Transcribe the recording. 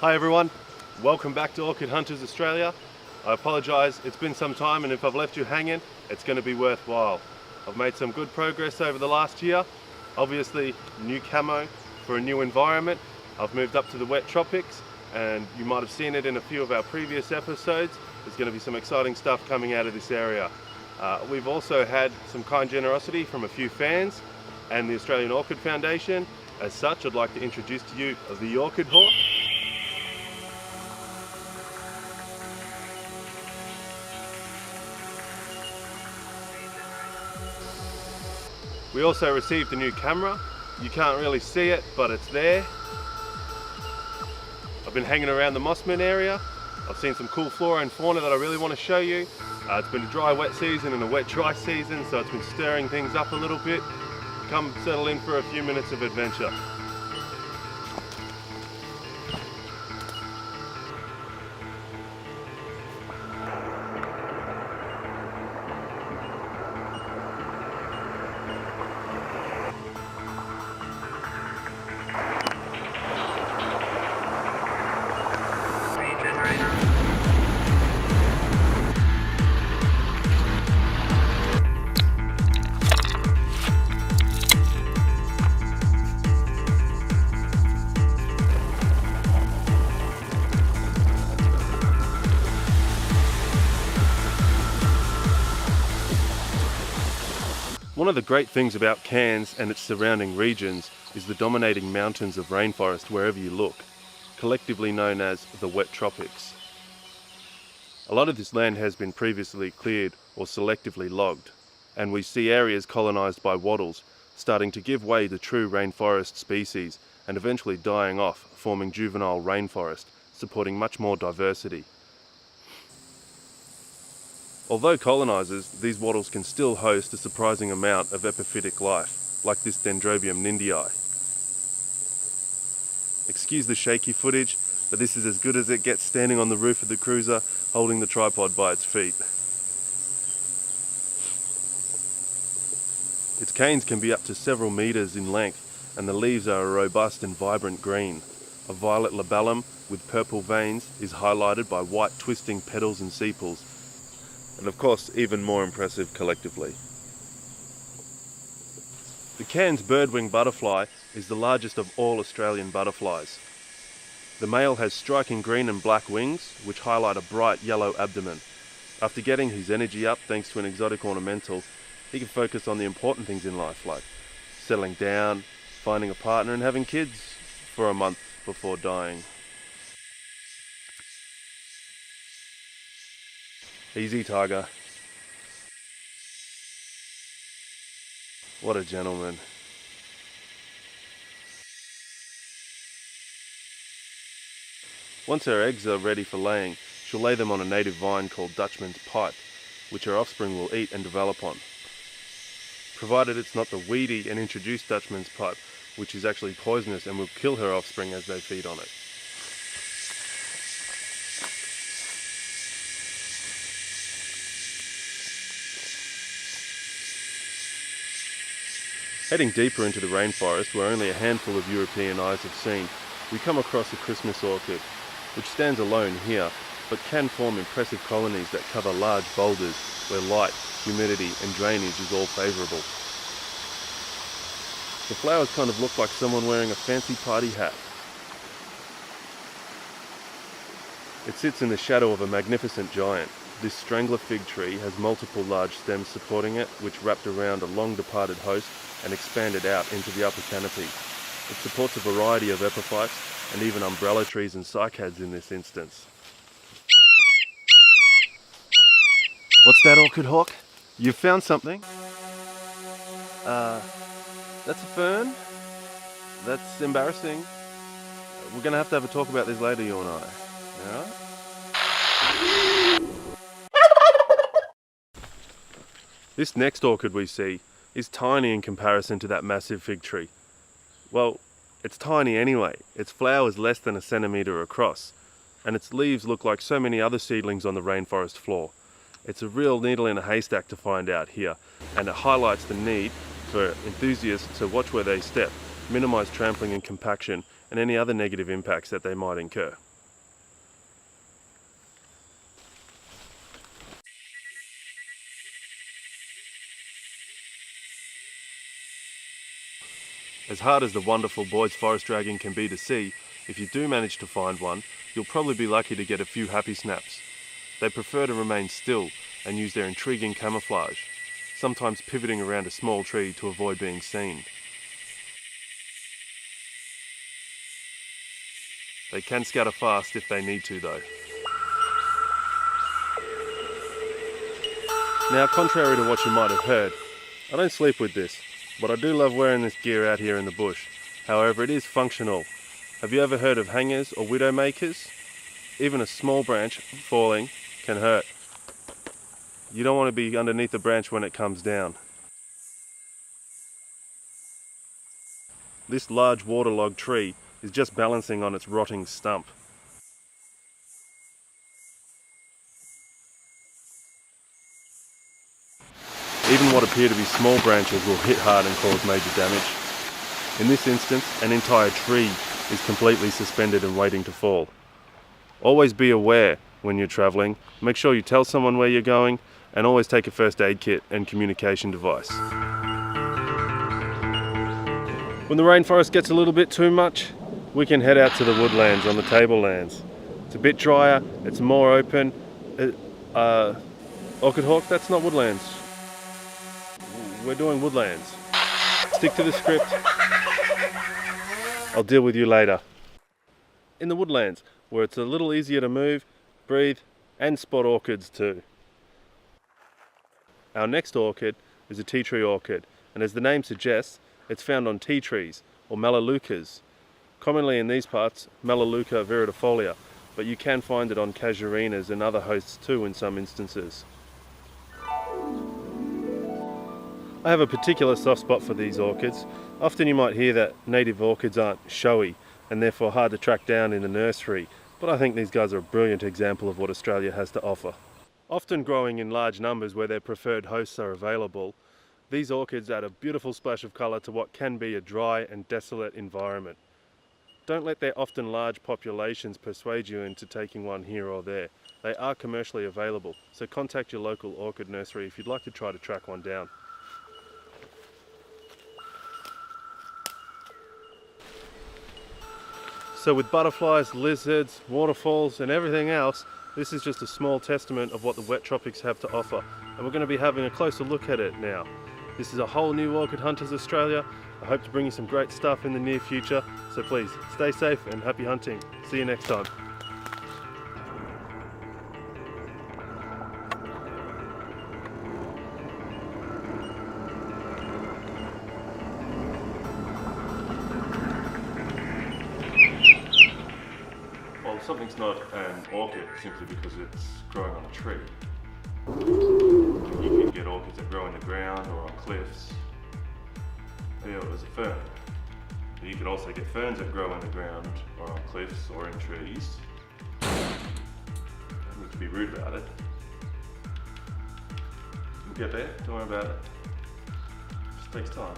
Hi everyone, welcome back to Orchid Hunters Australia. I apologise, it's been some time and if I've left you hanging, it's going to be worthwhile. I've made some good progress over the last year. Obviously, new camo for a new environment. I've moved up to the wet tropics and you might have seen it in a few of our previous episodes. There's going to be some exciting stuff coming out of this area. We've also had some kind generosity from a few fans and the Australian Orchid Foundation. As such, I'd like to introduce to you the Orchid Hawk. We also received a new camera. You can't really see it, but it's there. I've been hanging around the Mossman area. I've seen some cool flora and fauna that I really want to show you. It's been a dry wet season and a wet dry season, so it's been stirring things up a little bit. Come settle in for a few minutes of adventure. One of the great things about Cairns and its surrounding regions is the dominating mountains of rainforest wherever you look, collectively known as the wet tropics. A lot of this land has been previously cleared or selectively logged, and we see areas colonised by wattles starting to give way to true rainforest species and eventually dying off, forming juvenile rainforest, supporting much more diversity. Although colonisers, these wattles can still host a surprising amount of epiphytic life, like this Dendrobium nindii. Excuse the shaky footage, but this is as good as it gets standing on the roof of the cruiser, holding the tripod by its feet. Its canes can be up to several metres in length, and the leaves are a robust and vibrant green. A violet labellum with purple veins is highlighted by white twisting petals and sepals, and of course even more impressive collectively. The Cairns birdwing butterfly is the largest of all Australian butterflies. The male has striking green and black wings, which highlight a bright yellow abdomen. After getting his energy up thanks to an exotic ornamental, he can focus on the important things in life, like settling down, finding a partner and having kids for a month before dying. Easy, tiger. What a gentleman. Once her eggs are ready for laying, she'll lay them on a native vine called Dutchman's pipe, which her offspring will eat and develop on. Provided it's not the weedy and introduced Dutchman's pipe, which is actually poisonous and will kill her offspring as they feed on it. Heading deeper into the rainforest, where only a handful of European eyes have seen, we come across a Christmas orchid, which stands alone here, but can form impressive colonies that cover large boulders where light, humidity and drainage is all favourable. The flowers kind of look like someone wearing a fancy party hat. It sits in the shadow of a magnificent giant. This strangler fig tree has multiple large stems supporting it, which wrapped around a long departed host and expanded out into the upper canopy. It supports a variety of epiphytes and even umbrella trees and cycads in this instance. What's that, Orchid Hawk? You've found something? That's a fern? That's embarrassing. We're gonna have to have a talk about this later, you and I. Alright? This next orchid we see is tiny in comparison to that massive fig tree. Well, it's tiny anyway. Its flower is less than a centimetre across, and its leaves look like so many other seedlings on the rainforest floor. It's a real needle in a haystack to find out here, and it highlights the need for enthusiasts to watch where they step, minimise trampling and compaction, and any other negative impacts that they might incur. As hard as the wonderful boys forest dragon can be to see, if you do manage to find one, you'll probably be lucky to get a few happy snaps. They prefer to remain still and use their intriguing camouflage, sometimes pivoting around a small tree to avoid being seen. They can scatter fast if they need to though. Now, contrary to what you might have heard, I don't sleep with this, but I do love wearing this gear out here in the bush. However, it is functional. Have you ever heard of hangers or widow makers? Even a small branch falling can hurt. You don't want to be underneath the branch when it comes down. This large waterlogged tree is just balancing on its rotting stump. Even what appear to be small branches will hit hard and cause major damage. In this instance, an entire tree is completely suspended and waiting to fall. Always be aware when you're travelling. Make sure you tell someone where you're going, and always take a first aid kit and communication device. When the rainforest gets a little bit too much, we can head out to the woodlands on the tablelands. It's a bit drier, it's more open. Orchid hawk, that's not woodlands. We're doing woodlands. Stick to the script. I'll deal with you later. In the woodlands, where it's a little easier to move, breathe, and spot orchids too. Our next orchid is a tea tree orchid, and as the name suggests, it's found on tea trees, or melaleucas. Commonly in these parts, Melaleuca viricifolia, but you can find it on casuarinas and other hosts too in some instances. I have a particular soft spot for these orchids. Often you might hear that native orchids aren't showy and therefore hard to track down in the nursery, but I think these guys are a brilliant example of what Australia has to offer. Often growing in large numbers where their preferred hosts are available, these orchids add a beautiful splash of colour to what can be a dry and desolate environment. Don't let their often large populations persuade you into taking one here or there. They are commercially available, so contact your local orchid nursery if you'd like to try to track one down. So with butterflies, lizards, waterfalls and everything else, this is just a small testament of what the wet tropics have to offer, and we're going to be having a closer look at it now. This is a whole new Orchid Hunters Australia. I hope to bring you some great stuff in the near future, so please stay safe and happy hunting. See you next time. Well, something's not an orchid simply because it's growing on a tree. You can get orchids that grow in the ground or on cliffs. Yeah, it was a fern. But you can also get ferns that grow in the ground or on cliffs or in trees. Don't need to be rude about it. We'll get there, don't worry about it. Just takes time.